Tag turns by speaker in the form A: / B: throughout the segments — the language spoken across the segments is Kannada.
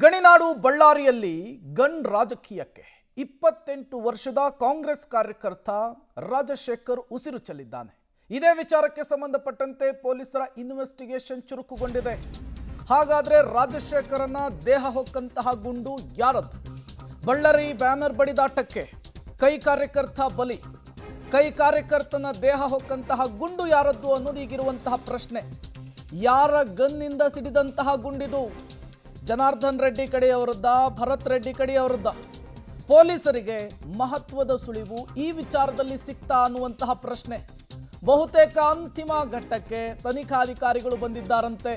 A: ಗಣಿನಾಡು ಬಳ್ಳಾರಿಯಲ್ಲಿ ಗನ್ ರಾಜಕೀಯಕ್ಕೆ 28 ವರ್ಷದ ಕಾಂಗ್ರೆಸ್ ಕಾರ್ಯಕರ್ತ ರಾಜಶೇಖರ್ ಉಸಿರು ಚೆಲ್ಲಿದ್ದಾನೆ. ಇದೇ ವಿಚಾರಕ್ಕೆ ಸಂಬಂಧಪಟ್ಟಂತೆ ಪೊಲೀಸರ ಇನ್ವೆಸ್ಟಿಗೇಷನ್ ಚುರುಕುಗೊಂಡಿದೆ. ಹಾಗಾದ್ರೆ ರಾಜಶೇಖರನ ದೇಹ ಹೊಕ್ಕಂತಹ ಗುಂಡು ಯಾರದ್ದು? ಬಳ್ಳಾರಿ ಬ್ಯಾನರ್ ಬಡಿದಾಟಕ್ಕೆ ಕೈ ಕಾರ್ಯಕರ್ತ ಬಲಿ. ಕೈ ಕಾರ್ಯಕರ್ತನ ದೇಹ ಹೊಕ್ಕಂತಹ ಗುಂಡು ಯಾರದ್ದು ಅನ್ನೋದು ಈಗಿರುವಂತಹ ಪ್ರಶ್ನೆ. ಯಾರ ಗನ್ನಿಂದ ಸಿಡಿದಂತಹ ಗುಂಡಿದು? ಜನಾರ್ದನ್ ರೆಡ್ಡಿ ಕಡೆಯವರದ್ದ, ಭರತ್ ರೆಡ್ಡಿ ಕಡೆಯವರದ್ದ? ಪೊಲೀಸರಿಗೆ ಮಹತ್ವದ ಸುಳಿವು ಈ ವಿಚಾರದಲ್ಲಿ ಸಿಕ್ತಾ ಅನ್ನುವಂತಹ ಪ್ರಶ್ನೆ. ಬಹುತೇಕ ಅಂತಿಮ ಘಟ್ಟಕ್ಕೆ ತನಿಖಾಧಿಕಾರಿಗಳು ಬಂದಿದ್ದಾರಂತೆ.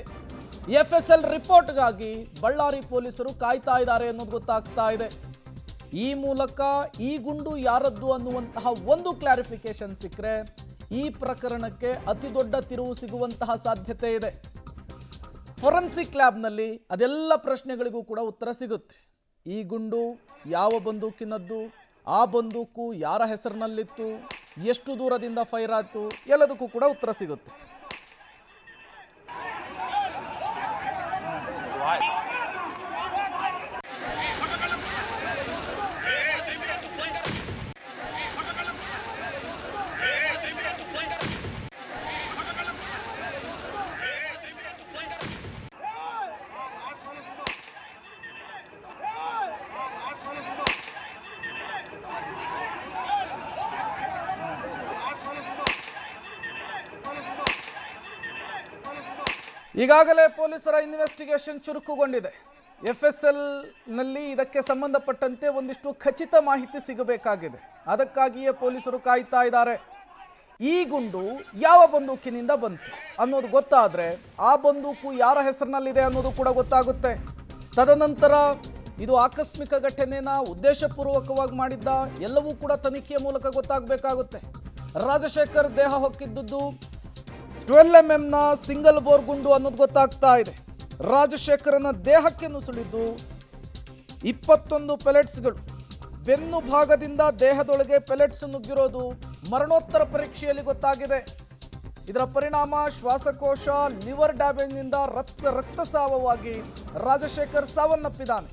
A: ಎಫ್ಎಸ್ಎಲ್ ರಿಪೋರ್ಟ್ಗಾಗಿ ಬಳ್ಳಾರಿ ಪೊಲೀಸರು ಕಾಯ್ತಾ ಇದ್ದಾರೆ ಅನ್ನೋದು ಗೊತ್ತಾಗ್ತಾ ಇದೆ. ಈ ಮೂಲಕ ಈ ಗುಂಡು ಯಾರದ್ದು ಅನ್ನುವಂತಹ ಒಂದು ಕ್ಲಾರಿಫಿಕೇಶನ್ ಸಿಕ್ಕರೆ ಈ ಪ್ರಕರಣಕ್ಕೆ ಅತಿ ದೊಡ್ಡ ತಿರುವು ಸಿಗುವಂತಹ ಸಾಧ್ಯತೆ ಇದೆ. ಫೊರೆನ್ಸಿಕ್ ಲ್ಯಾಬ್ನಲ್ಲಿ ಅದೆಲ್ಲ ಪ್ರಶ್ನೆಗಳಿಗೂ ಕೂಡ ಉತ್ತರ ಸಿಗುತ್ತೆ. ಈ ಗುಂಡು ಯಾವ ಬಂದೂಕಿನದ್ದು, ಆ ಬಂದೂಕು ಯಾರ ಹೆಸರಿನಲ್ಲಿತ್ತು, ಎಷ್ಟು ದೂರದಿಂದ ಫೈರ್ ಆಯಿತು, ಎಲ್ಲದಕ್ಕೂ ಕೂಡ ಉತ್ತರ ಸಿಗುತ್ತೆ. ಈಗಾಗಲೇ ಪೊಲೀಸರ ಇನ್ವೆಸ್ಟಿಗೇಷನ್ ಚುರುಕುಗೊಂಡಿದೆ. ಎಫ್ಎಸ್ಎಲ್ನಲ್ಲಿ ಇದಕ್ಕೆ ಸಂಬಂಧಪಟ್ಟಂತೆ ಒಂದಿಷ್ಟು ಖಚಿತ ಮಾಹಿತಿ ಸಿಗಬೇಕಾಗಿದೆ. ಅದಕ್ಕಾಗಿಯೇ ಪೊಲೀಸರು ಕಾಯ್ತಾ ಇದ್ದಾರೆ. ಈ ಗುಂಡು ಯಾವ ಬಂದೂಕಿನಿಂದ ಬಂತು ಅನ್ನೋದು ಗೊತ್ತಾದರೆ ಆ ಬಂದೂಕು ಯಾರ ಹೆಸರಿನಲ್ಲಿದೆ ಅನ್ನೋದು ಕೂಡ ಗೊತ್ತಾಗುತ್ತೆ. ತದನಂತರ ಇದು ಆಕಸ್ಮಿಕ ಘಟನೆನ ಉದ್ದೇಶಪೂರ್ವಕವಾಗಿ ಮಾಡಿದ್ದ, ಎಲ್ಲವೂ ಕೂಡ ತನಿಖೆಯ ಮೂಲಕ ಗೊತ್ತಾಗಬೇಕಾಗುತ್ತೆ. ರಾಜಶೇಖರ್ ದೇಹ ಹೊಕ್ಕಿದ್ದು 12mm ಸಿಂಗಲ್ ಬೋರ್ ಗುಂಡು ಅನ್ನೋದು ಗೊತ್ತಾಗ್ತಾ ಇದೆ. ರಾಜಶೇಖರನ ದೇಹಕ್ಕೆ ನುಸುಳಿದ್ದು 21 ಪೆಲೆಟ್ಸ್ಗಳು. ಬೆನ್ನು ಭಾಗದಿಂದ ದೇಹದೊಳಗೆ ಪೆಲೆಟ್ಸ್ ನುಗ್ಗಿರೋದು ಮರಣೋತ್ತರ ಪರೀಕ್ಷೆಯಲ್ಲಿ ಗೊತ್ತಾಗಿದೆ. ಇದರ ಪರಿಣಾಮ ಶ್ವಾಸಕೋಶ, ಲಿವರ್ ಡ್ಯಾಮೇಜ್ನಿಂದ ರಕ್ತಸ್ರಾವವಾಗಿ ರಾಜಶೇಖರ್ ಸಾವನ್ನಪ್ಪಿದ್ದಾನೆ.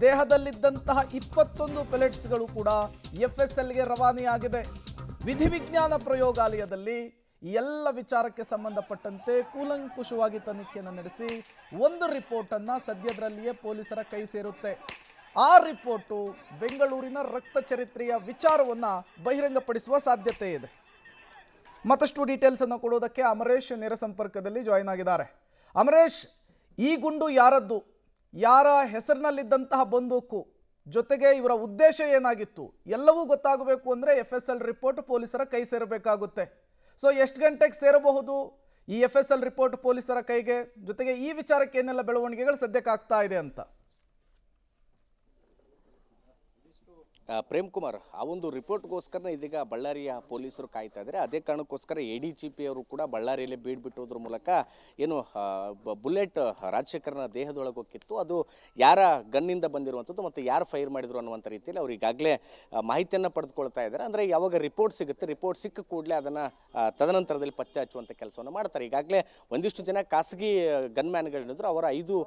A: ದೇಹದಲ್ಲಿದ್ದಂತಹ 21 ಪೆಲೆಟ್ಸ್ಗಳು ಕೂಡ ಎಫ್ಎಸ್ಎಲ್ಗೆ ರವಾನೆಯಾಗಿದೆ. ವಿಧಿವಿಜ್ಞಾನ ಪ್ರಯೋಗಾಲಯದಲ್ಲಿ ಈ ಎಲ್ಲ ವಿಚಾರಕ್ಕೆ ಸಂಬಂಧಪಟ್ಟಂತೆ ಕೂಲಂಕುಷವಾಗಿ ತನಿಖೆಯನ್ನು ನಡೆಸಿ ಒಂದು ರಿಪೋರ್ಟನ್ನು ಸದ್ಯದರಲ್ಲಿಯೇ ಪೊಲೀಸರ ಕೈ ಸೇರುತ್ತೆ. ಆ ರಿಪೋರ್ಟು ಬೆಂಗಳೂರಿನ ರಕ್ತ ಚರಿತ್ರೆಯ ವಿಚಾರವನ್ನು ಬಹಿರಂಗಪಡಿಸುವ ಸಾಧ್ಯತೆ ಇದೆ. ಮತ್ತಷ್ಟು ಡೀಟೇಲ್ಸನ್ನು ಕೊಡೋದಕ್ಕೆ ಅಮರೇಶ್ ನೇರ ಸಂಪರ್ಕದಲ್ಲಿ ಜಾಯಿನ್ ಆಗಿದ್ದಾರೆ. ಅಮರೇಶ್, ಈ ಗುಂಡು ಯಾರದ್ದು, ಯಾರ ಹೆಸರಿನಲ್ಲಿದ್ದಂತಹ ಬಂದೂಕು, ಜೊತೆಗೆ ಇವರ ಉದ್ದೇಶ ಏನಾಗಿತ್ತು, ಎಲ್ಲವೂ ಗೊತ್ತಾಗಬೇಕು ಅಂದರೆ ಎಫ್ಎಸ್ಎಲ್ ರಿಪೋರ್ಟ್ ಪೊಲೀಸರ ಕೈ ಸೇರಬೇಕಾಗುತ್ತೆ. ಸೊ ಎಷ್ಟು ಗಂಟೆಗೆ ಸೇರಬಹುದು ಈ ಎಫ್ಎಸ್ಎಲ್ ರಿಪೋರ್ಟ್ ಪೊಲೀಸರ ಕೈಗೆ? ಜೊತೆಗೆ ಈ ವಿಚಾರಕ್ಕೆ ಏನೆಲ್ಲ ಬೆಳವಣಿಗೆಗಳು ಸದ್ಯಕ್ಕೆ ಆಗ್ತಾ ಇದೆ ಅಂತ?
B: ಪ್ರೇಮ್ ಕುಮಾರ್, ಆ ಒಂದು ರಿಪೋರ್ಟ್ಗೋಸ್ಕರ ಇದೀಗ ಬಳ್ಳಾರಿಯ ಪೊಲೀಸರು ಕಾಯ್ತಾ ಇದ್ದಾರೆ. ಅದೇ ಕಾರಣಕ್ಕೋಸ್ಕರ ADGP ಅವರು ಕೂಡ ಬಳ್ಳಾರಿಯಲ್ಲಿ ಬೀಡ್ಬಿಟ್ಟೋದ್ರ ಮೂಲಕ ಏನು ಬುಲೆಟ್ ರಾಜಶೇಖರನ ದೇಹದೊಳಗೆ ಹೋಗಿತ್ತು, ಅದು ಯಾರ ಗನ್ನಿಂದ ಬಂದಿರುವಂಥದ್ದು ಮತ್ತು ಯಾರು ಫೈರ್ ಮಾಡಿದ್ರು ಅನ್ನುವಂಥ ರೀತಿಯಲ್ಲಿ ಅವರು ಈಗಾಗಲೇ ಮಾಹಿತಿಯನ್ನು ಪಡೆದುಕೊಳ್ತಾ ಇದ್ದಾರೆ. ಅಂದರೆ ಯಾವಾಗ ರಿಪೋರ್ಟ್ ಸಿಗುತ್ತೆ, ರಿಪೋರ್ಟ್ ಸಿಕ್ಕ ಕೂಡಲೇ ಅದನ್ನು ತದನಂತರದಲ್ಲಿ ಪತ್ತೆ ಹಚ್ಚುವಂಥ ಕೆಲಸವನ್ನು ಮಾಡ್ತಾರೆ. ಈಗಾಗಲೇ ಒಂದಿಷ್ಟು ಜನ ಖಾಸಗಿ ಗನ್ ಮ್ಯಾನ್ಗಳೇನಿದ್ರು ಅವರ 5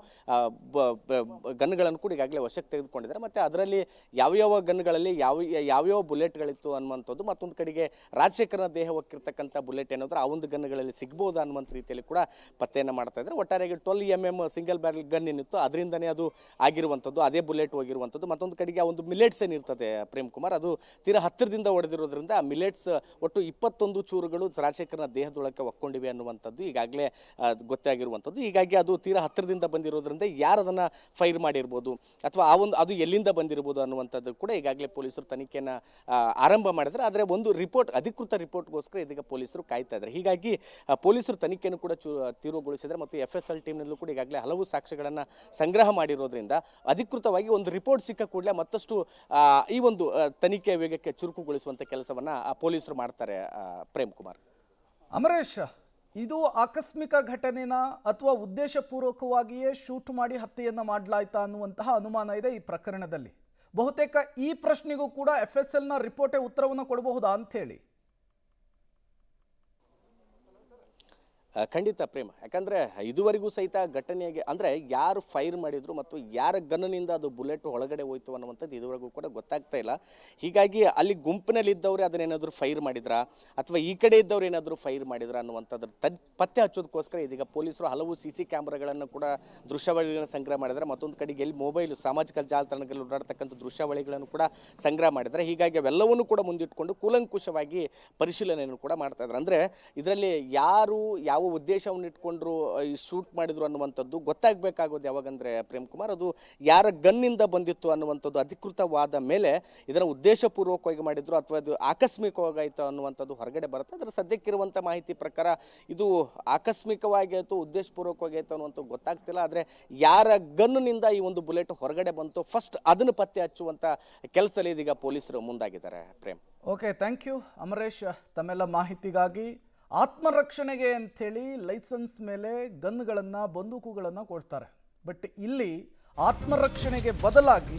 B: ಗನ್ಗಳನ್ನು ಕೂಡ ಈಗಾಗಲೇ ವಶಕ್ಕೆ ತೆಗೆದುಕೊಂಡಿದ್ದಾರೆ. ಮತ್ತು ಅದರಲ್ಲಿ ಯಾವ್ಯಾವ ಗನ್ಗಳು ಯಾವ್ಯಾವ ಬುಲೆಟ್ಗಳಿತ್ತು ಅನ್ನುವಂಥದ್ದು, ಮತ್ತೊಂದು ಕಡೆಗೆ ರಾಜಶೇಖರನ ದೇಹ ಹೊಕ್ಕಿರ್ತಕ್ಕಂಥ ಬುಲೆಟ್ ಏನಾದರೂ ಆ ಒಂದು ಗನ್ಗಳಲ್ಲಿ ಸಿಗ್ಬೋದು ಅನ್ನುವಂಥ ರೀತಿಯಲ್ಲಿ ಕೂಡ ಪತ್ತೆಯನ್ನು ಮಾಡ್ತಾ ಇದ್ದಾರೆ. ಒಟ್ಟಾರೆಯಾಗಿ 12mm ಸಿಂಗಲ್ ಬ್ಯಾರಲ್ ಗನ್ ಏನಿತ್ತು ಅದರಿಂದನೇ ಅದು ಆಗಿರುವಂಥದ್ದು, ಅದೇ ಬುಲೆಟ್ ಹೋಗಿರುವಂಥದ್ದು. ಮತ್ತೊಂದು ಕಡೆಗೆ ಆ ಒಂದು ಮಿಲೆಟ್ಸ್ ಏನಿರ್ತದೆ ಪ್ರೇಮ್ ಕುಮಾರ್, ಅದು ತೀರಾ ಹತ್ತಿರದಿಂದ ಹೊಡೆದಿರೋದ್ರಿಂದ ಆ ಮಿಲೆಟ್ಸ್ ಒಟ್ಟು 21 ಚೂರುಗಳು ರಾಜಶೇಖರನ ದೇಹದೊಳಕ್ಕೆ ಒಕ್ಕೊಂಡಿವೆ ಅನ್ನುವಂಥದ್ದು ಈಗಾಗಲೇ ಗೊತ್ತಾಗಿರುವಂಥದ್ದು. ಹೀಗಾಗಿ ಅದು ತೀರಾ ಹತ್ತಿರದಿಂದ ಬಂದಿರೋದ್ರಿಂದ ಯಾರು ಅದನ್ನು ಫೈರ್ ಮಾಡಿರ್ಬೋದು ಅಥವಾ ಅದು ಎಲ್ಲಿಂದ ಬಂದಿರ್ಬೋದು ಅನ್ನುವಂಥದ್ದು ಕೂಡ ಈಗಾಗಲೇ ಪೊಲೀಸರು ತನಿಖೆಯನ್ನು ಆರಂಭ ಮಾಡಿದರೆ. ಆದರೆ ಒಂದು ರಿಪೋರ್ಟ್, ಅಧಿಕೃತ ರಿಪೋರ್ಟ್ಗೋಸ್ಕರ ಇದೀಗ ಪೊಲೀಸರು ಕಾಯ್ತಾ ಇದ್ದಾರೆ. ಹೀಗಾಗಿ ಪೊಲೀಸರು ತನಿಖೆಯನ್ನು ಕೂಡ ತೀವ್ರಗೊಳಿಸಿದರೆ ಮತ್ತು ಎಫ್ಎಸ್ಎಲ್ ಟೀಮ್ನಲ್ಲೂ ಕೂಡ ಈಗಾಗಲೇ ಹಲವು ಸಾಕ್ಷ್ಯಗಳನ್ನು ಸಂಗ್ರಹ ಮಾಡಿರೋದ್ರಿಂದ ಅಧಿಕೃತವಾಗಿ ಒಂದು ರಿಪೋರ್ಟ್ ಸಿಕ್ಕ ಕೂಡಲೇ ಮತ್ತಷ್ಟು ಈ ಒಂದು ತನಿಖೆ ವೇಗಕ್ಕೆ ಚುರುಕುಗೊಳಿಸುವಂಥ ಕೆಲಸವನ್ನು ಪೊಲೀಸರು ಮಾಡ್ತಾರೆ. ಪ್ರೇಮ್ ಕುಮಾರ್.
A: ಅಮರೇಶ್, ಇದು ಆಕಸ್ಮಿಕ ಘಟನೆನ ಅಥವಾ ಉದ್ದೇಶಪೂರ್ವಕವಾಗಿಯೇ ಶೂಟ್ ಮಾಡಿ ಹತ್ಯೆಯನ್ನು ಮಾಡಲಾಯ್ತಾ ಅನ್ನುವಂತಹ ಅನುಮಾನ ಇದೆ ಈ ಪ್ರಕರಣದಲ್ಲಿ. ಬಹುತೇಕ ಈ ಪ್ರಶ್ನೆಗೂ ಕೂಡ ಎಫ್ಎಸ್ಎಲ್ನ ರಿಪೋರ್ಟೇ ಉತ್ತರವನ್ನು ಕೊಡಬಹುದಾ ಅಂಥೇಳಿ?
B: ಖಂಡಿತ ಪ್ರೇಮ್, ಯಾಕಂದ್ರೆ ಇದುವರೆಗೂ ಸಹಿತ ಘಟನೆಗೆ ಅಂದ್ರೆ ಯಾರು ಫೈರ್ ಮಾಡಿದ್ರು ಮತ್ತು ಯಾರ ಗನ್ನಿಂದ ಅದು ಬುಲೆಟ್ ಒಳಗಡೆ ಹೋಯ್ತು ಅನ್ನುವಂಥದ್ದು ಇದುವರೆಗೂ ಕೂಡ ಗೊತ್ತಾಗ್ತಾ ಇಲ್ಲ. ಹೀಗಾಗಿ ಅಲ್ಲಿ ಗುಂಪಿನಲ್ಲಿ ಇದ್ದವ್ರೆ ಅದನ್ನೇನಾದ್ರು ಫೈರ್ ಮಾಡಿದ್ರಾ ಅಥವಾ ಈ ಕಡೆ ಇದ್ದವ್ರು ಏನಾದ್ರು ಫೈರ್ ಮಾಡಿದ್ರಾ ಅನ್ನುವಂಥದ್ದು ಪತ್ತೆ ಹಚ್ಚೋದಕ್ಕೋಸ್ಕರ ಇದೀಗ ಪೊಲೀಸರು ಹಲವು CC ಕ್ಯಾಮ್ರಾಗಳನ್ನು ಕೂಡ ದೃಶ್ಯಾವಳಿಗಳನ್ನು ಸಂಗ್ರಹ ಮಾಡಿದ್ದಾರೆ. ಮತ್ತೊಂದು ಕಡೆಗೆ ಎಲ್ಲಿ ಮೊಬೈಲ್ ಸಾಮಾಜಿಕ ಜಾಲತಾಣಗಳಲ್ಲಿ ಓಡಾಡ್ತಕ್ಕಂಥ ದೃಶ್ಯಾವಳಿಗಳನ್ನು ಕೂಡ ಸಂಗ್ರಹ ಮಾಡಿದ್ದಾರೆ. ಹೀಗಾಗಿ ಅವೆಲ್ಲವನ್ನೂ ಕೂಡ ಮುಂದಿಟ್ಕೊಂಡು ಕೂಲಂಕುಷವಾಗಿ ಪರಿಶೀಲನೆಯನ್ನು ಕೂಡ ಮಾಡ್ತಾ ಇದ್ದಾರೆ. ಅಂದ್ರೆ ಇದರಲ್ಲಿ ಯಾರು ಯಾವ ಉದ್ದೇಶವನ್ನು ಇಟ್ಕೊಂಡ್ರು ಈ ಶೂಟ್ ಮಾಡಿದ್ರು ಅನ್ನುವಂಥದ್ದು ಗೊತ್ತಾಗಬೇಕಾಗೋದು ಯಾವಾಗಂದ್ರೆ ಪ್ರೇಮ್ ಕುಮಾರ್, ಅದು ಯಾರ ಗನ್ನಿಂದ ಬಂದಿತ್ತು ಅನ್ನುವಂಥದ್ದು ಅಧಿಕೃತವಾದ ಮೇಲೆ ಇದನ್ನು ಉದ್ದೇಶಪೂರ್ವಕವಾಗಿ ಮಾಡಿದ್ರು ಅಥವಾ ಅದು ಆಕಸ್ಮಿಕವಾಗಾಯಿತು ಅನ್ನುವಂಥದ್ದು ಹೊರಗಡೆ ಬರುತ್ತೆ. ಅದರ ಸದ್ಯಕ್ಕಿರುವಂಥ ಮಾಹಿತಿ ಪ್ರಕಾರ ಇದು ಆಕಸ್ಮಿಕವಾಗಿ ಆಯಿತು, ಉದ್ದೇಶಪೂರ್ವಕವಾಗಿ ಆಯಿತು ಅನ್ನುವಂಥದ್ದು ಗೊತ್ತಾಗ್ತಿಲ್ಲ. ಆದರೆ ಯಾರ ಗನ್ನಿಂದ ಈ ಒಂದು ಬುಲೆಟ್ ಹೊರಗಡೆ ಬಂತು ಫಸ್ಟ್ ಅದನ್ನು ಪತ್ತೆ ಹಚ್ಚುವಂಥ ಕೆಲಸದಲ್ಲಿ ಇದೀಗ ಪೊಲೀಸರು ಮುಂದಾಗಿದ್ದಾರೆ Prem.
A: Okay, thank you Amaresh ತಮ್ಮೆಲ್ಲ ಮಾಹಿತಿಗಾಗಿ. ಆತ್ಮರಕ್ಷಣೆಗೆ ಅಂಥೇಳಿ ಲೈಸೆನ್ಸ್ ಮೇಲೆ ಗನ್ಗಳನ್ನು ಬಂದೂಕುಗಳನ್ನು ಕೊಡ್ತಾರೆ. ಬಟ್ ಇಲ್ಲಿ ಆತ್ಮರಕ್ಷಣೆಗೆ ಬದಲಾಗಿ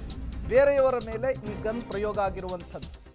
A: ಬೇರೆಯವರ ಮೇಲೆ ಈ ಗನ್ ಪ್ರಯೋಗ ಆಗಿರುವಂಥದ್ದು.